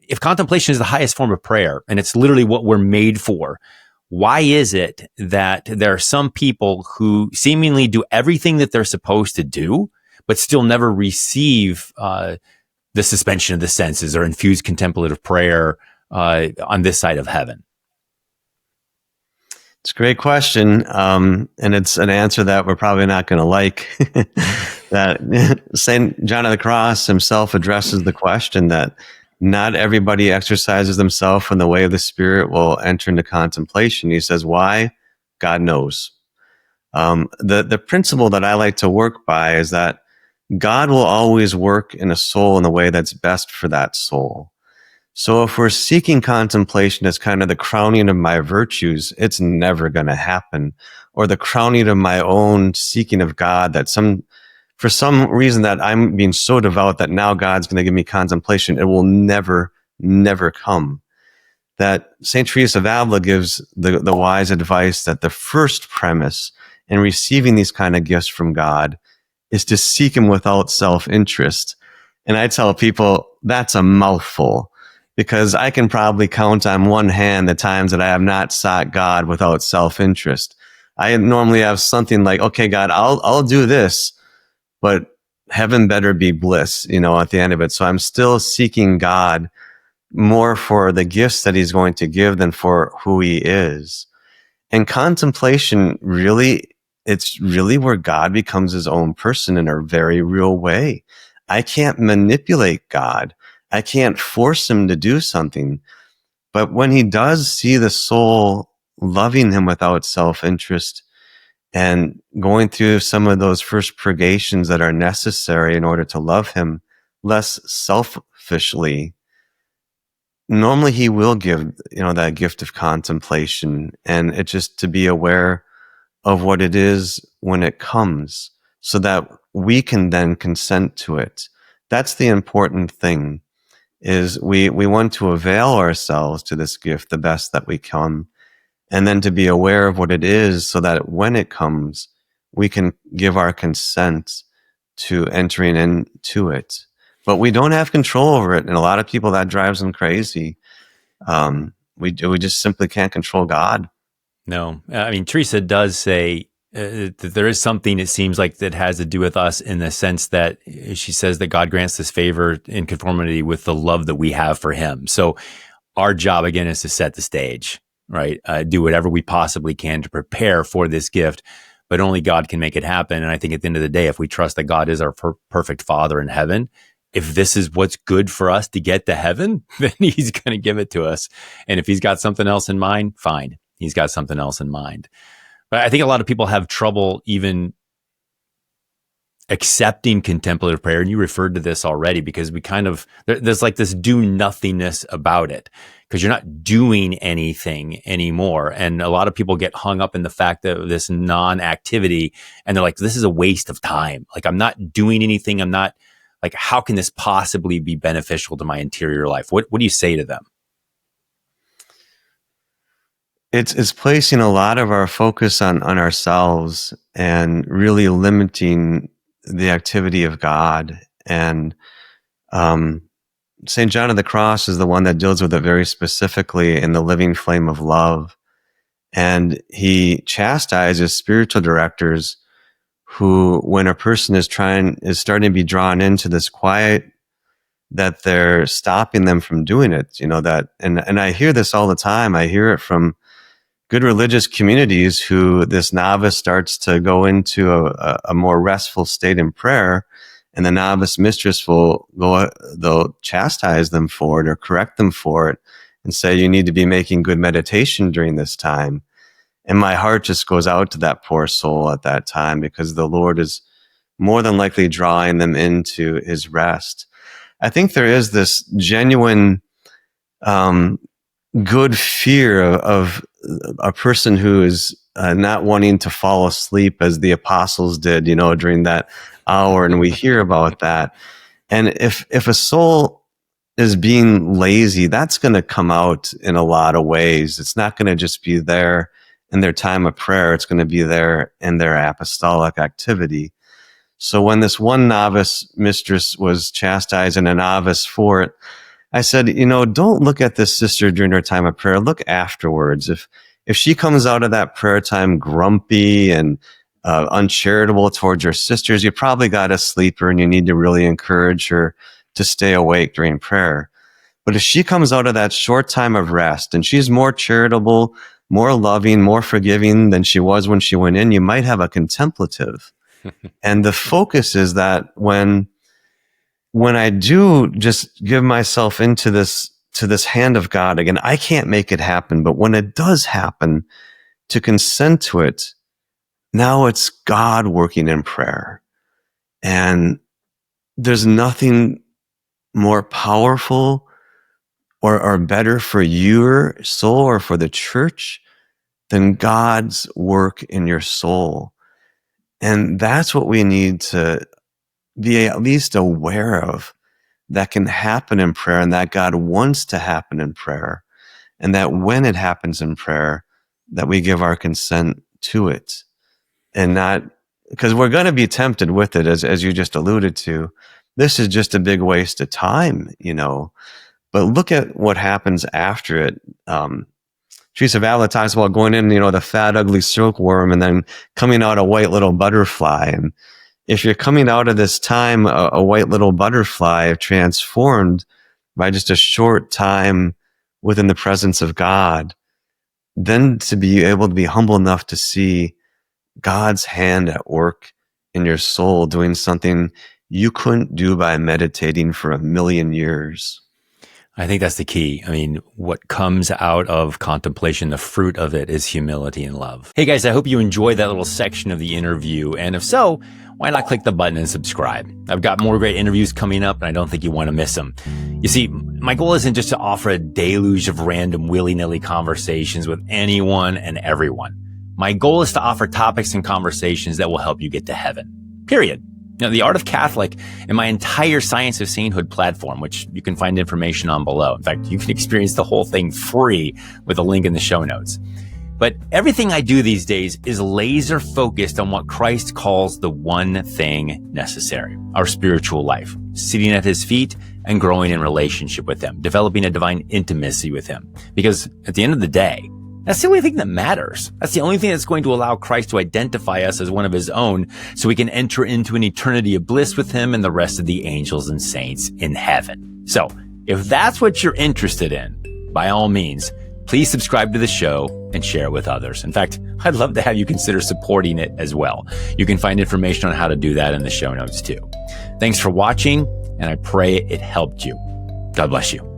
if contemplation is the highest form of prayer and it's literally what we're made for, why is it that there are some people who seemingly do everything that they're supposed to do, but still never receive the suspension of the senses or infuse contemplative prayer on this side of heaven? It's a great question, and it's an answer that we're probably not going to like. That Saint John of the Cross himself addresses the question that not everybody exercises themselves in the way of the Spirit will enter into contemplation. He says, why? God knows. The principle that I like to work by is that God will always work in a soul in the way that's best for that soul. So if we're seeking contemplation as kind of the crowning of my virtues, it's never going to happen. Or the crowning of my own seeking of God, that for some reason that I'm being so devout that now God's going to give me contemplation, it will never, never come. That St. Teresa of Avila gives the wise advice that the first premise in receiving these kind of gifts from God is to seek him without self-interest. And I tell people that's a mouthful, because I can probably count on one hand the times that I have not sought God without self-interest. I normally have something like, okay, God, I'll do this, but heaven better be bliss, at the end of it. So I'm still seeking God more for the gifts that he's going to give than for who he is. And contemplation it's really where God becomes his own person in a very real way. I can't manipulate God. I can't force him to do something. But when he does see the soul loving him without self-interest and going through some of those first purgations that are necessary in order to love him less selfishly, normally he will give, that gift of contemplation, and it's just to be aware of what it is when it comes so that we can then consent to it. That's the important thing, is we want to avail ourselves to this gift the best that we can, and then to be aware of what it is so that when it comes, we can give our consent to entering into it. But we don't have control over it, and a lot of people, that drives them crazy. We just simply can't control God. No, I mean, Teresa does say that there is something, it seems like, that has to do with us in the sense that she says that God grants this favor in conformity with the love that we have for him. So our job, again, is to set the stage, right? Do whatever we possibly can to prepare for this gift, but only God can make it happen. And I think at the end of the day, if we trust that God is our perfect Father in heaven, if this is what's good for us to get to heaven, then he's going to give it to us. And if he's got something else in mind, fine. He's got something else in mind. But I think a lot of people have trouble even accepting contemplative prayer. And you referred to this already, because we there's like this do nothingness about it, because you're not doing anything anymore. And a lot of people get hung up in the fact that this non-activity, and they're like, this is a waste of time. Like, I'm not doing anything. I'm not, like, how can this possibly be beneficial to my interior life? What do you say to them? It's placing a lot of our focus on ourselves and really limiting the activity of God. And St. John of the Cross is the one that deals with it very specifically in the living flame of love. And he chastises spiritual directors who, when a person is starting to be drawn into this quiet, that they're stopping them from doing it. And I hear this all the time. I hear it from good religious communities who this novice starts to go into a more restful state in prayer, and the novice mistress they'll chastise them for it or correct them for it and say, you need to be making good meditation during this time. And my heart just goes out to that poor soul at that time, because the Lord is more than likely drawing them into his rest. I think there is this genuine good fear of a person who is not wanting to fall asleep, as the apostles did, during that hour. And we hear about that. And if a soul is being lazy, that's going to come out in a lot of ways. It's not going to just be there in their time of prayer. It's going to be there in their apostolic activity. So when this one novice mistress was chastising a novice for it, I said, don't look at this sister during her time of prayer. Look afterwards. If she comes out of that prayer time grumpy and uncharitable towards your sisters, you probably got a sleeper and you need to really encourage her to stay awake during prayer. But if she comes out of that short time of rest and she's more charitable, more loving, more forgiving than she was when she went in, you might have a contemplative. And the focus is that when I do just give myself into this hand of God again, I can't make it happen. But when it does happen, to consent to it, now it's God working in prayer. And there's nothing more powerful or better for your soul or for the church than God's work in your soul. And that's what we need to be at least aware of, that can happen in prayer and that God wants to happen in prayer. And that when it happens in prayer, that we give our consent to it. And not, because we're going to be tempted with it, as you just alluded to. This is just a big waste of time, But look at what happens after it. Teresa of Avila talks about going in, the fat, ugly silkworm, and then coming out a white little butterfly. And if you're coming out of this time a white little butterfly transformed by just a short time within the presence of God, then to be able to be humble enough to see God's hand at work in your soul, doing something you couldn't do by meditating for 1,000,000 years. I think that's the key. I mean, what comes out of contemplation, the fruit of it, is humility and love. Hey guys, I hope you enjoyed that little section of the interview. And if so, why not click the button and subscribe? I've got more great interviews coming up, and I don't think you want to miss them. You see, my goal isn't just to offer a deluge of random willy-nilly conversations with anyone and everyone. My goal is to offer topics and conversations that will help you get to heaven. Period. Now, the Art of Catholic and my entire Science of Sainthood platform, which you can find information on below. In fact, you can experience the whole thing free with a link in the show notes. But everything I do these days is laser focused on what Christ calls the one thing necessary: our spiritual life, sitting at his feet and growing in relationship with him, developing a divine intimacy with him. Because at the end of the day, that's the only thing that matters. That's the only thing that's going to allow Christ to identify us as one of his own, so we can enter into an eternity of bliss with him and the rest of the angels and saints in heaven. So if that's what you're interested in, by all means, please subscribe to the show and share it with others. In fact, I'd love to have you consider supporting it as well. You can find information on how to do that in the show notes too. Thanks for watching, and I pray it helped you. God bless you.